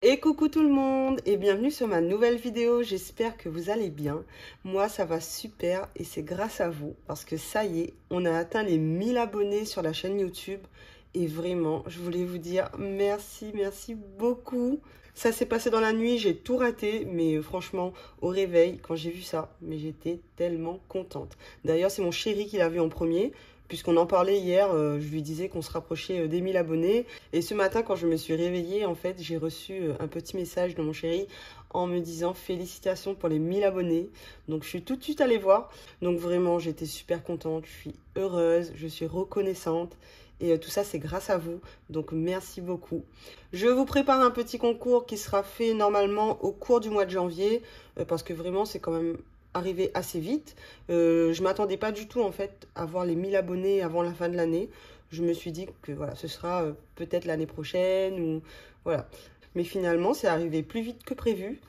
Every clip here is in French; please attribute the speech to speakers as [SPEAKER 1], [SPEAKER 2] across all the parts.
[SPEAKER 1] Et coucou tout le monde et bienvenue sur ma nouvelle vidéo, j'espère que vous allez bien. Moi ça va super et c'est grâce à vous parce que ça y est, on a atteint les 1000 abonnés sur la chaîne YouTube et vraiment je voulais vous dire merci beaucoup. Ça s'est passé dans la nuit, j'ai tout raté mais franchement au réveil quand j'ai vu ça, mais j'étais tellement contente. D'ailleurs c'est mon chéri qui l'a vu en premier. Puisqu'on en parlait hier, je lui disais qu'on se rapprochait des 1000 abonnés. Et ce matin, quand je me suis réveillée, en fait, j'ai reçu un petit message de mon chéri en me disant félicitations pour les 1000 abonnés. Donc, je suis tout de suite allée voir. Donc, vraiment, j'étais super contente, je suis heureuse, je suis reconnaissante. Et tout ça, c'est grâce à vous. Donc, merci beaucoup. Je vous prépare un petit concours qui sera fait normalement au cours du mois de janvier. Parce que vraiment, c'est quand même arrivé assez vite. Je m'attendais pas du tout en fait à voir les 1000 abonnés avant la fin de l'année. Je me suis dit que voilà, ce sera peut-être l'année prochaine ou voilà. Mais finalement, c'est arrivé plus vite que prévu.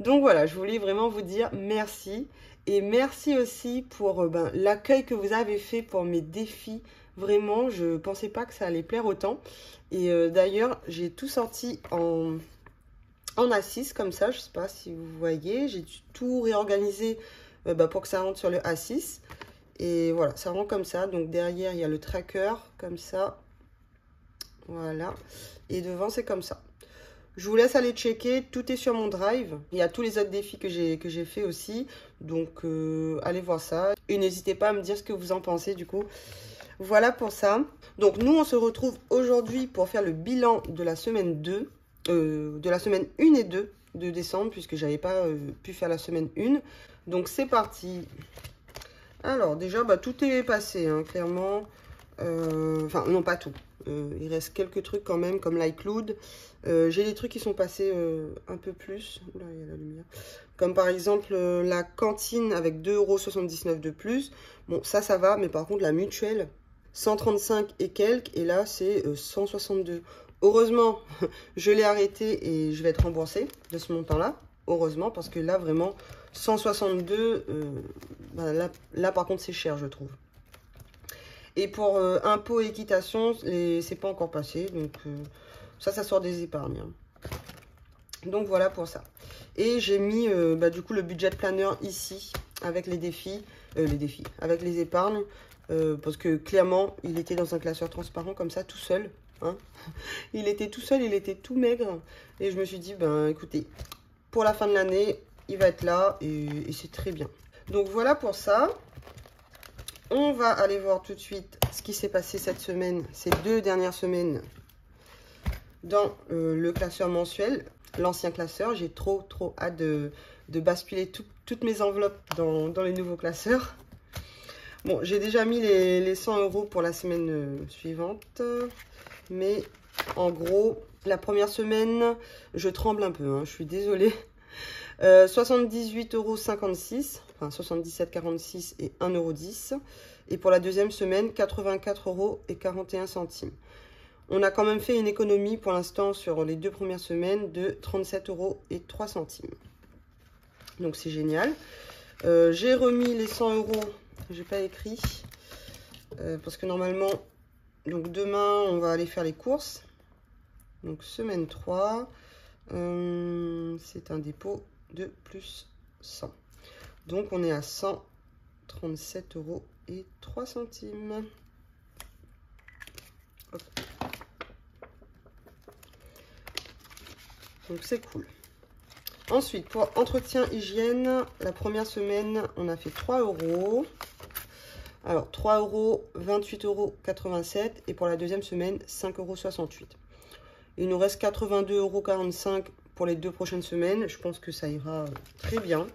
[SPEAKER 1] Donc voilà, je voulais vraiment vous dire merci. Et merci aussi pour l'accueil que vous avez fait pour mes défis. Vraiment, je pensais pas que ça allait plaire autant. Et d'ailleurs, j'ai tout sorti en A6 comme ça, je sais pas si vous voyez, j'ai tout réorganisé pour que ça rentre sur le A6 et voilà, ça rentre comme ça. Donc derrière il y a le tracker comme ça, voilà, et devant c'est comme ça. Je vous laisse aller checker, tout est sur mon drive. Il y a tous les autres défis que j'ai fait aussi, donc allez voir ça et n'hésitez pas à me dire ce que vous en pensez du coup. Voilà pour ça. Donc nous on se retrouve aujourd'hui pour faire le bilan de la semaine 2. De la semaine 1 et 2 de décembre, puisque j'avais pas pu faire la semaine 1. Donc c'est parti. Alors déjà, tout est passé, hein, clairement. Enfin, non, pas tout. Il reste quelques trucs quand même, comme l'iCloud. J'ai des trucs qui sont passés un peu plus. Oula, il y a la lumière. Comme par exemple la cantine avec 2,79 € de plus. Bon, ça va, mais par contre, la mutuelle, 135 et quelques. Et là, c'est 162. Heureusement, je l'ai arrêté et je vais être remboursée de ce montant-là. Heureusement, parce que là, vraiment, 162, là, par contre, c'est cher, je trouve. Et pour impôts et équitation, c'est pas encore passé. Donc, ça sort des épargnes. Hein. Donc, voilà pour ça. Et j'ai mis, du coup, le budget planner ici, avec les défis, avec les épargnes. Parce que, clairement, il était dans un classeur transparent, comme ça, tout seul. Hein. Il était tout seul, il était tout maigre. Et je me suis dit, écoutez, pour la fin de l'année, il va être là et c'est très bien. Donc voilà pour ça. On va aller voir tout de suite ce qui s'est passé cette semaine, ces 2 dernières semaines, dans le classeur mensuel, l'ancien classeur. J'ai trop hâte de basculer toutes mes enveloppes dans les nouveaux classeurs. Bon, j'ai déjà mis les 100 € pour la semaine suivante. Mais en gros, la première semaine, je tremble un peu, hein, je suis désolée. 78,56 €, enfin 77,46 € et 1,10 €. Et pour la deuxième semaine, 84,41 €. On a quand même fait une économie pour l'instant sur les 2 premières semaines de 37,03 €. Donc c'est génial. J'ai remis les 100 €, j'ai pas écrit, parce que normalement... Donc demain, on va aller faire les courses. Donc semaine 3, c'est un dépôt de plus 100. Donc on est à 137,03 €. Hop. Donc c'est cool. Ensuite, pour entretien hygiène, la première semaine, on a fait 3 €. Alors, 3 €, 28,87 € et pour la deuxième semaine, 5,68 €. Il nous reste 82,45 € pour les 2 prochaines semaines. Je pense que ça ira très bien.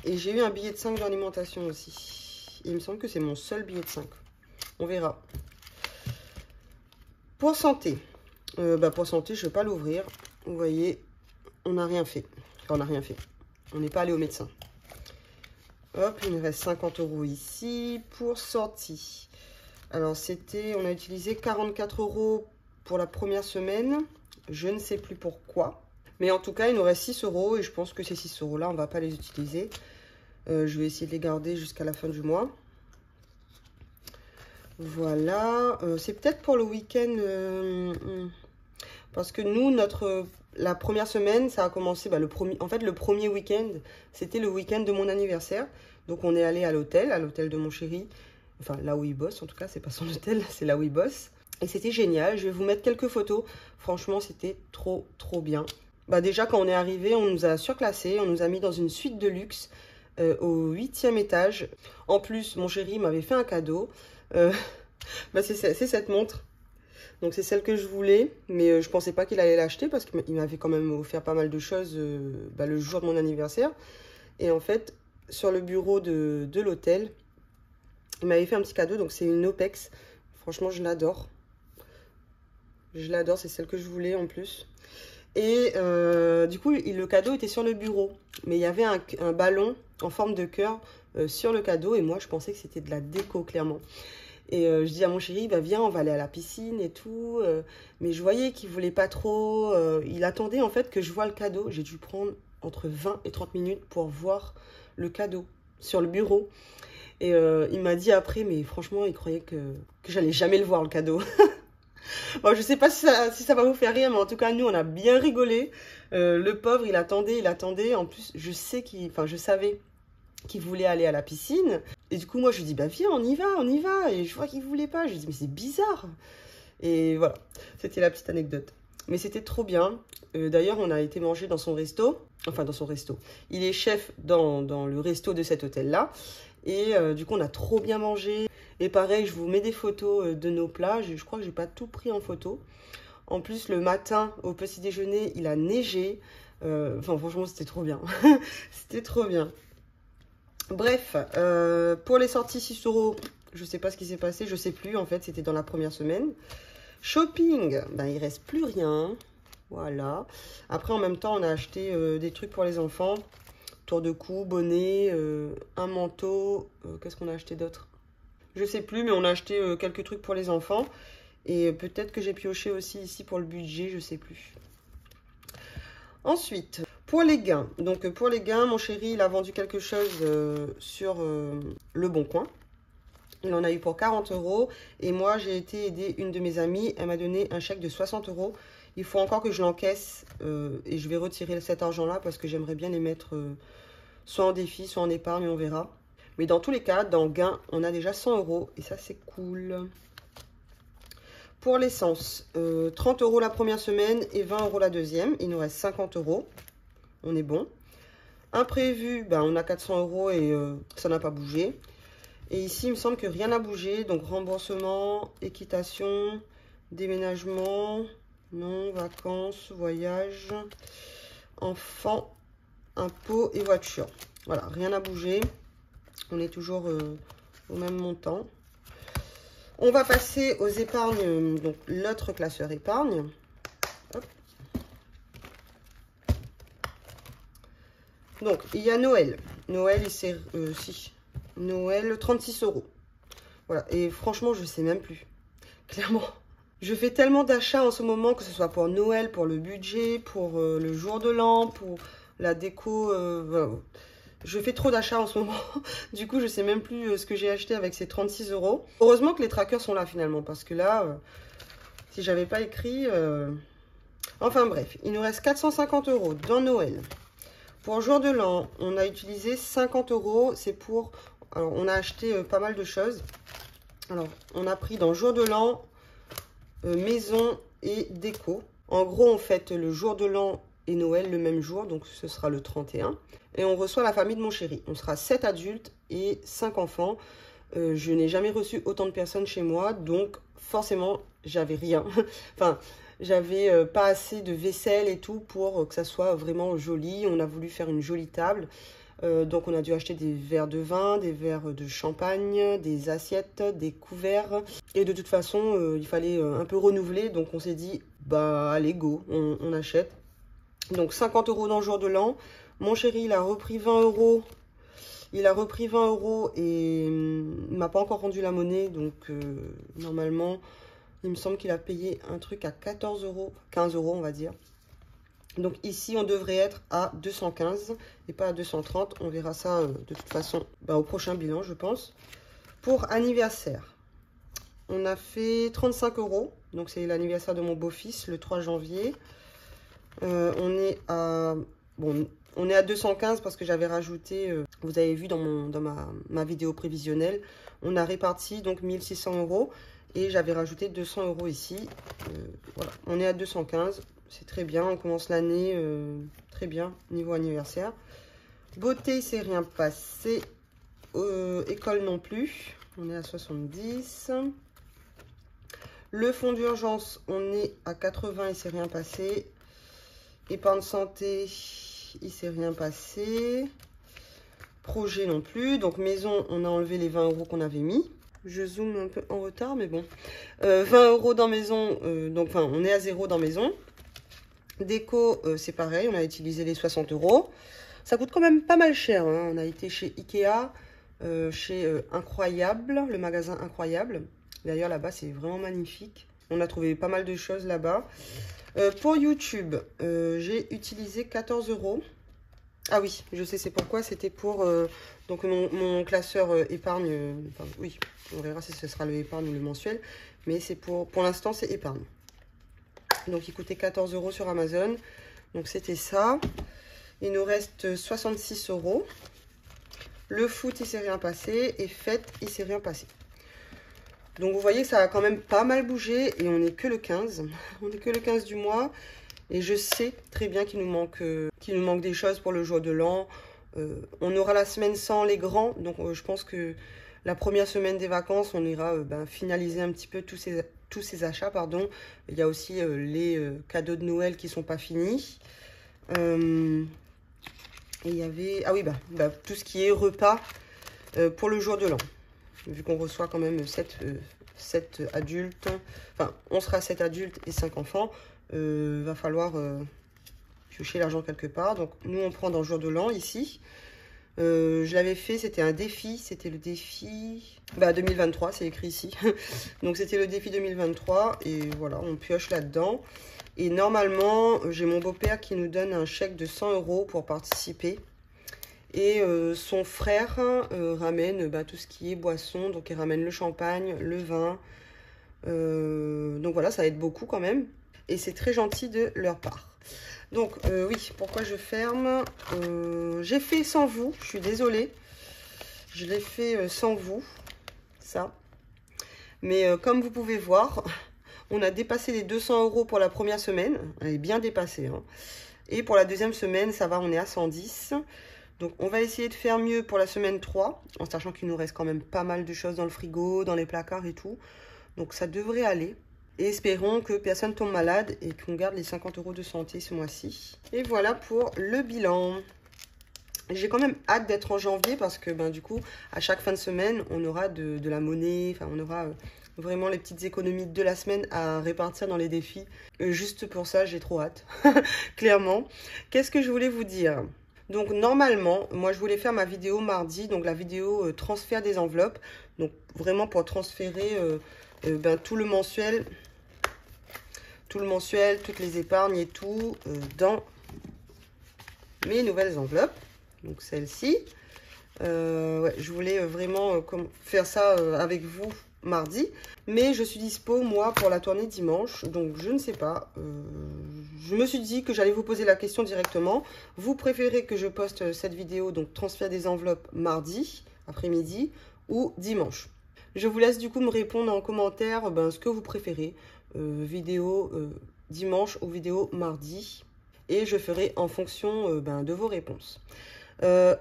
[SPEAKER 1] Et j'ai eu un billet de 5 d'alimentation aussi. Il me semble que c'est mon seul billet de 5. On verra. Pour santé. Pour santé, je ne vais pas l'ouvrir. Vous voyez, on n'a rien fait. Enfin, on n'a rien fait. On n'est pas allé au médecin. Hop, il me reste 50 € ici pour sortie. Alors, on a utilisé 44 € pour la première semaine. Je ne sais plus pourquoi. Mais en tout cas, il nous reste 6 € et je pense que ces 6 € là, on ne va pas les utiliser. Je vais essayer de les garder jusqu'à la fin du mois. Voilà. C'est peut-être pour le week-end. Parce que nous, la première semaine, ça a commencé, le premier week-end, c'était le week-end de mon anniversaire. Donc on est allé à l'hôtel de mon chéri. Enfin, là où il bosse, en tout cas, c'est pas son hôtel, c'est là où il bosse. Et c'était génial. Je vais vous mettre quelques photos. Franchement, c'était trop, trop bien. Déjà, quand on est arrivé, on nous a surclassé. On nous a mis dans une suite de luxe au 8e étage. En plus, mon chéri m'avait fait un cadeau. C'est cette montre. Donc, c'est celle que je voulais. Mais je pensais pas qu'il allait l'acheter parce qu'il m'avait quand même offert pas mal de choses le jour de mon anniversaire. Et en fait, sur le bureau de l'hôtel, il m'avait fait un petit cadeau. Donc, c'est une Opex. Franchement, je l'adore. Je l'adore, c'est celle que je voulais en plus. Et du coup, le cadeau était sur le bureau. Mais il y avait un ballon en forme de cœur sur le cadeau. Et moi, je pensais que c'était de la déco, clairement. Et je dis à mon chéri, viens, on va aller à la piscine et tout. Mais je voyais qu'il voulait pas trop. Il attendait en fait que je voie le cadeau. J'ai dû prendre entre 20 et 30 minutes pour voir le cadeau sur le bureau. Et il m'a dit après, mais franchement, il croyait que j'allais jamais le voir, le cadeau. Bon, je sais pas si ça va vous faire rire, mais en tout cas, nous, on a bien rigolé. Le pauvre, il attendait. En plus, je savais qu'il voulait aller à la piscine. Et du coup, moi, je lui dis, viens, on y va. Et je vois qu'il voulait pas. Je lui dis, mais c'est bizarre. Et voilà, c'était la petite anecdote. Mais c'était trop bien. D'ailleurs, on a été manger dans son resto. Enfin, dans son resto. Il est chef dans le resto de cet hôtel-là. Et du coup, on a trop bien mangé. Et pareil, je vous mets des photos de nos plats. Je crois que j'ai pas tout pris en photo. En plus, le matin, au petit déjeuner, il a neigé. Franchement, c'était trop bien. C'était trop bien. Bref, pour les sorties 6 €, je sais pas ce qui s'est passé. Je sais plus, en fait, c'était dans la première semaine. Shopping, il reste plus rien. Voilà. Après, en même temps, on a acheté des trucs pour les enfants. Tour de cou, bonnet, un manteau. Qu'est-ce qu'on a acheté d'autre? Je sais plus, mais on a acheté quelques trucs pour les enfants. Et peut-être que j'ai pioché aussi ici pour le budget, je sais plus. Ensuite, pour les gains. Donc pour les gains, mon chéri, il a vendu quelque chose sur Le Bon Coin. Il en a eu pour 40 €. Et moi, j'ai été aider une de mes amies. Elle m'a donné un chèque de 60 €. Il faut encore que je l'encaisse et je vais retirer cet argent-là parce que j'aimerais bien les mettre soit en défi, soit en épargne, on verra. Mais dans tous les cas, dans gain, on a déjà 100 € et ça, c'est cool. Pour l'essence, 30 € la première semaine et 20 € la deuxième. Il nous reste 50 €. On est bon. Imprévu, on a 400 € et ça n'a pas bougé. Et ici, il me semble que rien n'a bougé. Donc, remboursement, équitation, déménagement, non, vacances, voyage, enfants, impôts et voiture. Voilà, rien n'a bougé. On est toujours au même montant. On va passer aux épargnes, donc l'autre classeur épargne. Hop. Donc, il y a Noël. Noël, Noël, 36 €. Voilà, et franchement, je sais même plus. Clairement. Je fais tellement d'achats en ce moment, que ce soit pour Noël, pour le budget, pour le jour de l'an, pour la déco. Voilà. Je fais trop d'achats en ce moment. Du coup, je sais même plus ce que j'ai acheté avec ces 36 €. Heureusement que les trackers sont là finalement. Parce que là, si j'avais pas écrit... Enfin bref, il nous reste 450 € dans Noël. Pour jour de l'an, on a utilisé 50 €. C'est pour... Alors, on a acheté pas mal de choses. Alors, on a pris dans jour de l'an, maison et déco. En gros, on fête le jour de l'an et Noël le même jour, donc ce sera le 31. Et on reçoit la famille de mon chéri. On sera 7 adultes et 5 enfants. Je n'ai jamais reçu autant de personnes chez moi, donc forcément, j'avais rien. Enfin, j'avais pas assez de vaisselle et tout pour que ça soit vraiment joli. On a voulu faire une jolie table. Donc on a dû acheter des verres de vin, des verres de champagne, des assiettes, des couverts. Et de toute façon, il fallait un peu renouveler. Donc on s'est dit, allez go, on achète. Donc 50 € dans le jour de l'an. Mon chéri, il a repris 20 €. Il a repris 20 € et il m'a pas encore rendu la monnaie. Donc normalement, il me semble qu'il a payé un truc à 14 €, 15 € on va dire. Donc ici, on devrait être à 215 et pas à 230. On verra ça de toute façon au prochain bilan, je pense. Pour anniversaire, on a fait 35 €. Donc c'est l'anniversaire de mon beau-fils, le 3 janvier. On est à... Bon, on est à 215 parce que j'avais rajouté, vous avez vu dans ma vidéo prévisionnelle, on a réparti donc 1600 € et j'avais rajouté 200 € ici. Voilà, on est à 215, c'est très bien, on commence l'année très bien niveau anniversaire. Beauté, c'est rien passé. École non plus, on est à 70. Le fonds d'urgence, on est à 80 et c'est rien passé. Épargne santé, il s'est rien passé. Projet non plus. Donc maison, on a enlevé les 20 € qu'on avait mis. Je zoome un peu en retard, mais bon. 20 € dans maison, donc enfin, on est à 0 dans maison. Déco, c'est pareil, on a utilisé les 60 €. Ça coûte quand même pas mal cher, hein. On a été chez Ikea, chez Incroyable, le magasin Incroyable. D'ailleurs, là-bas, c'est vraiment magnifique. On a trouvé pas mal de choses là-bas. Pour YouTube, j'ai utilisé 14 €. Ah oui, je sais c'est pourquoi. C'était pour donc mon classeur épargne. Enfin, oui, on verra si ce sera le épargne ou le mensuel. Mais c'est pour l'instant, c'est épargne. Donc, il coûtait 14 € sur Amazon. Donc, c'était ça. Il nous reste 66 €. Le foot, il s'est rien passé. Et fête, il s'est rien passé. Donc, vous voyez, ça a quand même pas mal bougé. Et on n'est que le 15. On n'est que le 15 du mois. Et je sais très bien qu'il nous manque des choses pour le jour de l'an. On aura la semaine sans les grands. Donc, je pense que la première semaine des vacances, on ira finaliser un petit peu tous ces achats. Pardon. Il y a aussi les cadeaux de Noël qui ne sont pas finis. Et il y avait... Ah oui, tout ce qui est repas pour le jour de l'an. Vu qu'on reçoit quand même 7 adultes. Enfin, on sera 7 adultes et 5 enfants. Va falloir piocher l'argent quelque part. Donc, nous, on prend dans le jour de l'an ici. Je l'avais fait, c'était un défi. C'était le défi 2023, c'est écrit ici. Donc, c'était le défi 2023. Et voilà, on pioche là-dedans. Et normalement, j'ai mon beau-père qui nous donne un chèque de 100 € pour participer. Et son frère ramène tout ce qui est boisson. Donc, il ramène le champagne, le vin. Donc, voilà, ça aide beaucoup quand même. Et c'est très gentil de leur part. Donc, oui, pourquoi je ferme? J'ai fait sans vous. Je suis désolée. Je l'ai fait sans vous. Ça. Mais comme vous pouvez voir, on a dépassé les 200 € pour la première semaine. Elle est bien dépassée. Hein. Et pour la deuxième semaine, ça va, on est à 110. Donc, on va essayer de faire mieux pour la semaine 3. En sachant qu'il nous reste quand même pas mal de choses dans le frigo, dans les placards et tout. Donc, ça devrait aller. Et espérons que personne tombe malade et qu'on garde les 50 € de santé ce mois-ci. Et voilà pour le bilan. J'ai quand même hâte d'être en janvier parce que du coup, à chaque fin de semaine, on aura de la monnaie. Enfin, on aura vraiment les petites économies de la semaine à répartir dans les défis. Juste pour ça, j'ai trop hâte. Clairement. Qu'est-ce que je voulais vous dire ? Donc normalement, moi je voulais faire ma vidéo mardi, donc la vidéo transfert des enveloppes. Donc vraiment pour transférer tout le mensuel, toutes les épargnes et tout dans mes nouvelles enveloppes. Donc celle-ci. Ouais, je voulais vraiment faire ça avec vous mardi. Mais je suis dispo, moi, pour la tournée dimanche. Donc, je ne sais pas. Je me suis dit que j'allais vous poser la question directement. Vous préférez que je poste cette vidéo, donc transfert des enveloppes mardi, après-midi, ou dimanche? Je vous laisse du coup me répondre en commentaire ce que vous préférez. Vidéo dimanche ou vidéo mardi. Et je ferai en fonction de vos réponses.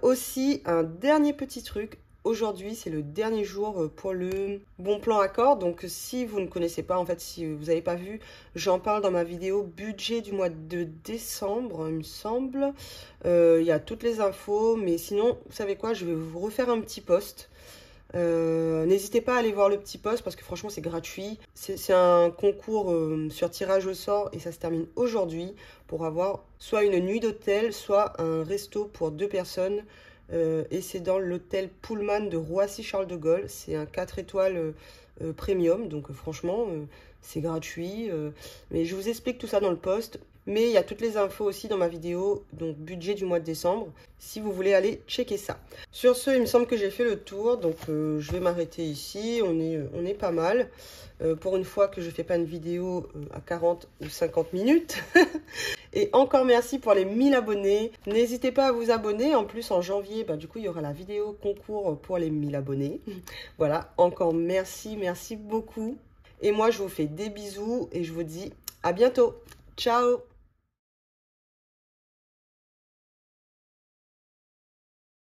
[SPEAKER 1] Aussi, un dernier petit truc. Aujourd'hui, c'est le dernier jour pour le bon plan accord. Donc, si vous ne connaissez pas, en fait, si vous n'avez pas vu, j'en parle dans ma vidéo budget du mois de décembre, il me semble. Il y a toutes les infos. Mais sinon, vous savez quoi, je vais vous refaire un petit post. N'hésitez pas à aller voir le petit post parce que franchement, c'est gratuit. C'est un concours sur tirage au sort et ça se termine aujourd'hui pour avoir soit une nuit d'hôtel, soit un resto pour 2 personnes. Et c'est dans l'hôtel Pullman de Roissy-Charles de Gaulle. C'est un 4 étoiles premium. Donc franchement, c'est gratuit. Mais je vous explique tout ça dans le post. Mais il y a toutes les infos aussi dans ma vidéo, donc budget du mois de décembre, si vous voulez aller checker ça. Sur ce, il me semble que j'ai fait le tour, donc je vais m'arrêter ici, on est pas mal. Pour une fois que je ne fais pas une vidéo à 40 ou 50 minutes. Et encore merci pour les 1000 abonnés. N'hésitez pas à vous abonner. En plus, en janvier, du coup, il y aura la vidéo concours pour les 1000 abonnés. Voilà, encore merci, merci beaucoup. Et moi, je vous fais des bisous et je vous dis à bientôt. Ciao!